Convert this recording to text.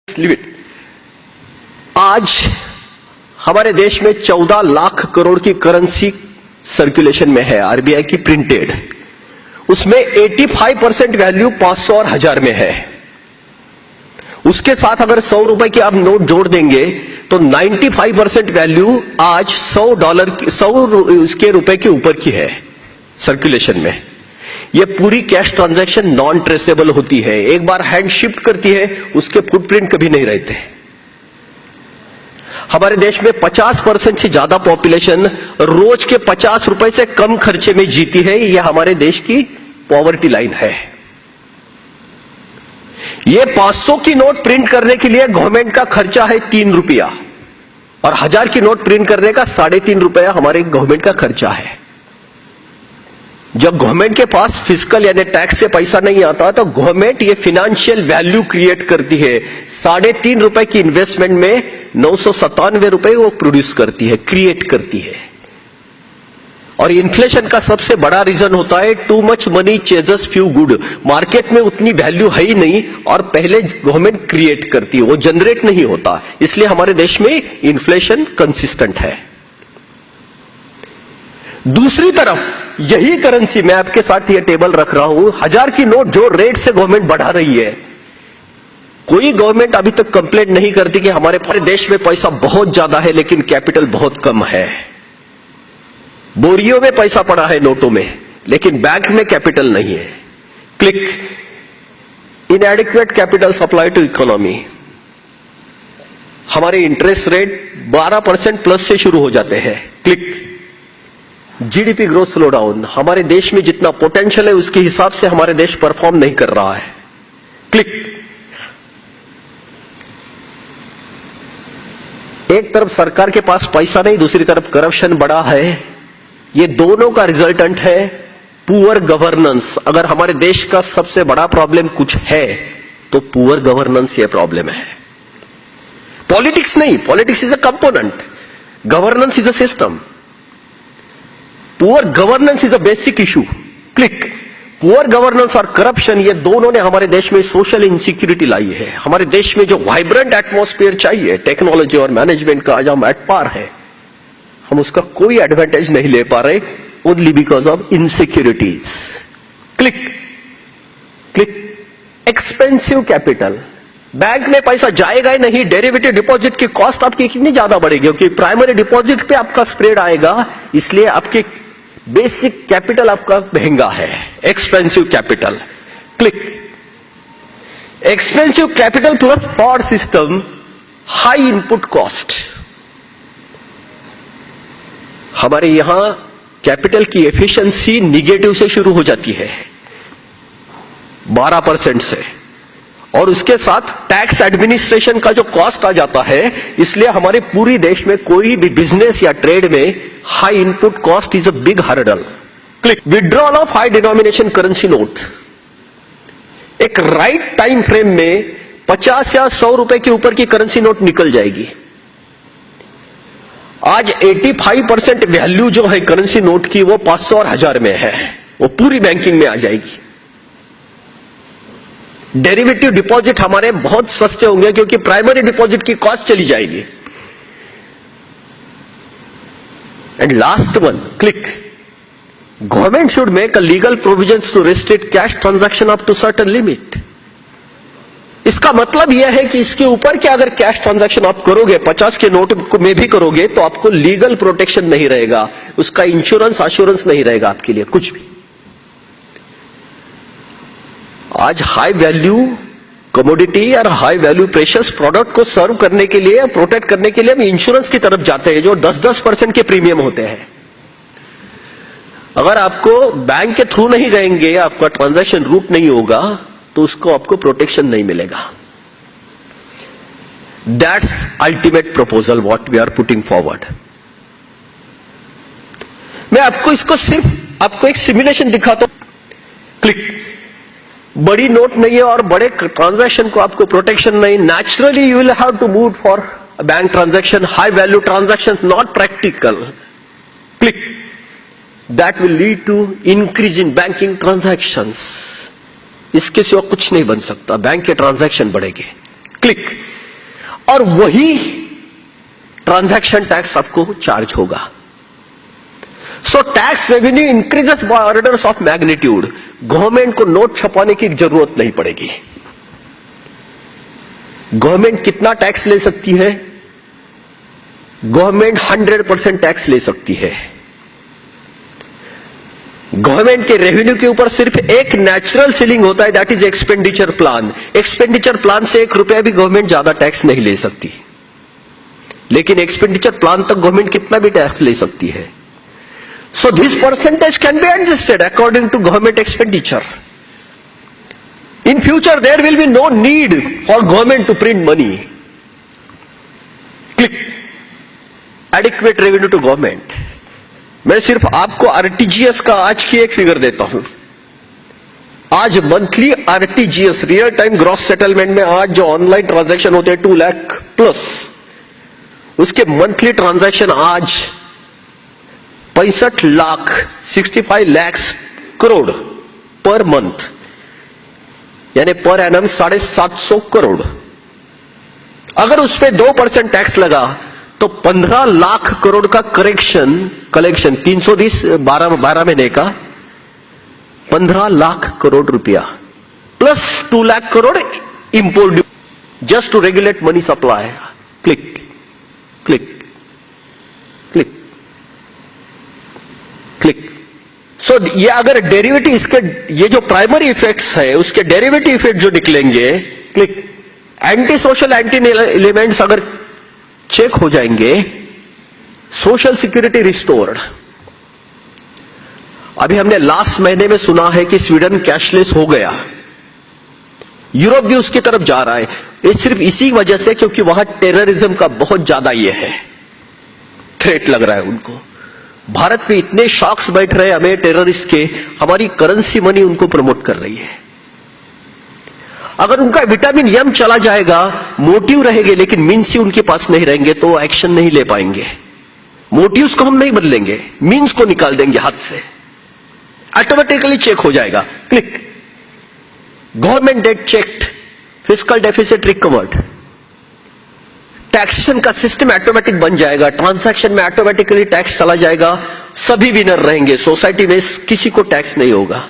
Limit. आज हमारे देश में 14 लाख करोड़ की करेंसी सर्कुलेशन में है, आरबीआई की प्रिंटेड। उसमें 85% वैल्यू 500 और 1000 में है। उसके साथ अगर 100 रुपए की आप नोट जोड़ देंगे तो 95% वैल्यू आज $100 रुपए के ऊपर की है सर्कुलेशन में। यह पूरी कैश ट्रांजैक्शन नॉन ट्रेसेबल होती है, एक बार हैंड शिफ्ट करती है, उसके फुटप्रिंट कभी नहीं रहते। हमारे देश में 50% से ज्यादा पॉपुलेशन रोज के 50 रुपए से कम खर्चे में जीती है। यह हमारे देश की पॉवर्टी लाइन है। यह 500 की नोट प्रिंट करने के लिए गवर्नमेंट का खर्चा है 3 रुपया और 1000 की नोट प्रिंट करने का 3.5 रुपया हमारे गवर्नमेंट का खर्चा है। जब गवर्नमेंट के पास फिस्कल यानी टैक्स से पैसा नहीं आता तो गवर्नमेंट ये फिनेंशियल वैल्यू क्रिएट करती है। 3.5 रुपए की इन्वेस्टमेंट में 997 रुपए वो प्रोड्यूस करती है, क्रिएट करती है। और इन्फ्लेशन का सबसे बड़ा रीजन होता है too much money ceases few good. Market में उतनी वैल्यू है ही नहीं और पहले गवर्नमेंट क्रिएट करती है, वो जनरेट नहीं होता। इसलिए हमारे देश में इन्फ्लेशन कंसिस्टेंट है। दूसरी तरफ यही करेंसी, मैं आपके साथ ये टेबल रख रहा हूं, 1000 की नोट जो रेट से गवर्नमेंट बढ़ा रही है, कोई गवर्नमेंट अभी तक कंप्लेंट नहीं करती कि हमारे पूरे देश में पैसा बहुत ज्यादा है लेकिन कैपिटल बहुत कम है। बोरियों में पैसा पड़ा है नोटों में, लेकिन बैंक में कैपिटल नहीं है। Click, inadequate capital supply to economy. हमारे इंटरेस्ट रेट 12% प्लस से शुरू हो जाते हैं। Click, GDP growth slow down. हमारे देश में जितना पोटेंशियल है उसके हिसाब से हमारे देश परफॉर्म नहीं कर रहा है। क्लिक, एक तरफ सरकार के पास पैसा नहीं, दूसरी तरफ करप्शन बड़ा है। ये दोनों का रिजल्टेंट है पुअर गवर्नेंस। अगर हमारे देश का सबसे बड़ा प्रॉब्लम कुछ है तो पुअर गवर्नेंस ये प्रॉब्लम है। पॉलिटिक्स नहीं, politics is a component, governance is a system. Poor governance is a basic issue. Click, poor governance और करप्शन ये दोनों ने हमारे देश में सोशल इनसिक्योरिटी लाई है। हमारे देश में जो वाइब्रेंट एटमॉस्फेयर चाहिए टेक्नोलॉजी और मैनेजमेंट का, आज हम एट पार है, हम उसका कोई एडवांटेज नहीं ले पा रहे, only because of insecurities. Click, click, expensive capital. Bank में पैसा जाएगा ही नहीं, डेरिवेटिव डिपॉजिट की कॉस्ट आपकी कितनी ज्यादा बढ़ेगी, क्योंकि प्राइमरी डिपॉजिट पे आपका स्प्रेड आएगा, इसलिए आपके बेसिक कैपिटल आपका महंगा है। Expensive capital. Click, expensive capital plus fraud system, high input cost. हमारे यहां कैपिटल की एफिशिएंसी निगेटिव से शुरू हो जाती है 12% से, और उसके साथ टैक्स एडमिनिस्ट्रेशन का जो कॉस्ट आ जाता है। इसलिए हमारे पूरी देश में कोई भी बिजनेस या ट्रेड में high input cost is a big hurdle. Click, withdrawal of high denomination currency note. एक राइट टाइम फ्रेम में 50 या 100 रुपए के ऊपर की करेंसी नोट निकल जाएगी। आज 85% वैल्यू जो है करेंसी नोट की वो 500 और 1000 में है, वो पूरी बैंकिंग में आ जाएगी। डेरिवेटिव डिपॉजिट हमारे बहुत सस्ते होंगे क्योंकि प्राइमरी डिपॉजिट की कॉस्ट चली जाएगी। And last one, click, government should make a legal provisions to restrict cash transaction up to certain limit. इसका मतलब यह है कि इसके ऊपर के अगर कैश ट्रांजैक्शन आप करोगे, 50 के नोट में भी करोगे, तो आपको लीगल प्रोटेक्शन नहीं रहेगा, उसका इंश्योरेंस एश्योरेंस नहीं रहेगा आपके लिए कुछ भी। आज हाई वैल्यू कमोडिटी और हाई वैल्यू प्रेशियस प्रोडक्ट को सर्व करने के लिए, प्रोटेक्ट करने के लिए हम इंश्योरेंस की तरफ जाते हैं जो 10% के प्रीमियम होते हैं। अगर आपको बैंक के थ्रू नहीं रहेंगे, आपका ट्रांजैक्शन रूट नहीं होगा, तो उसको आपको प्रोटेक्शन नहीं मिलेगा। That's ultimate proposal what we are putting forward. मैं आपको इसको सिर्फ आपको एक सिमुलेशन दिखाता हूं। क्लिक, बड़ी नोट नहीं है और बड़े ट्रांजैक्शन को आपको प्रोटेक्शन नहीं। Naturally you will have to move for bank transaction, high value transaction, not practical. Click, that will lead to increase in banking transactions. इसके सिवा कुछ नहीं बन सकता, बैंक के ट्रांजैक्शन बढ़ेंगे। क्लिक। और वही ट्रांजैक्शन टैक्स आपको चार्ज होगा। So tax revenue increases by orders of magnitude. Government को नोट छपाने की जरूरत नहीं पड़ेगी। गवर्नमेंट कितना टैक्स ले सकती है? गवर्नमेंट 100% टैक्स ले सकती है। गवर्नमेंट के रेवेन्यू के ऊपर सिर्फ एक नेचुरल सीलिंग होता है, that is expenditure plan. Expenditure plan से 1 रुपया भी गवर्नमेंट ज्यादा टैक्स नहीं ले सकती, लेकिन एक्सपेंडिचर प्लान तक गवर्नमेंट कितना भी टैक्स ले सकती है। So this percentage can be adjusted according to government expenditure. In future there will be no need for government to print money. Click. Adequate revenue to government. मैं सिर्फ आपको RTGS का आज की एक फिगर देता हूं। आज monthly RTGS real time gross settlement में आज जो ऑनलाइन ट्रांजैक्शन होते हैं 2 लाख प्लस, उसके मंथली ट्रांजैक्शन आज 65 लाख 65 लाख करोड़ पर मंथ, यानी पर एनम 750 करोड़। अगर उस पर 2% टैक्स लगा तो 15 लाख करोड़ का कलेक्शन 320 12 महीने का 15 लाख करोड़ रुपया plus 2 lakh crore import just to regulate money supply. Click click click click. So ये अगर डेरिवेटिव इसके ये जो प्राइमरी इफेक्ट्स है उसके डेरिवेटिव इफेक्ट जो निकलेंगे, click, anti social anti elements अगर चेक हो जाएंगे, सोशल सिक्योरिटी रिस्टोर्ड। अभी हमने लास्ट महीने में सुना है कि स्वीडन कैशलेस हो गया, यूरोप भी उसकी तरफ जा रहा है। ये सिर्फ इसी वजह से क्योंकि वहां टेररिज्म का बहुत ज्यादा ये है, थ्रेट लग रहा है उनको। भारत में इतने शॉक्स बैठ रहे हैं हमें टेररिस्ट के, हमारी करेंसी मनी उनको प्रमोट कर रही है। अगर उनका विटामिन एम चला जाएगा, मोटिव रहेंगे लेकिन मीन्स ही उनके पास नहीं रहेंगे तो एक्शन नहीं ले पाएंगे। मोटिव्स को हम नहीं बदलेंगे, मीन्स को निकाल देंगे हाथ से, ऑटोमेटिकली चेक हो जाएगा। Click. Government debt checked, fiscal deficit recovered, taxation का सिस्टम ऑटोमेटिक बन जाएगा, ट्रांजैक्शन में ऑटोमेटिकली टैक्स चला जाएगा, सभी विनर रहेंगे, सोसाइटी में किसी को टैक्स नहीं होगा।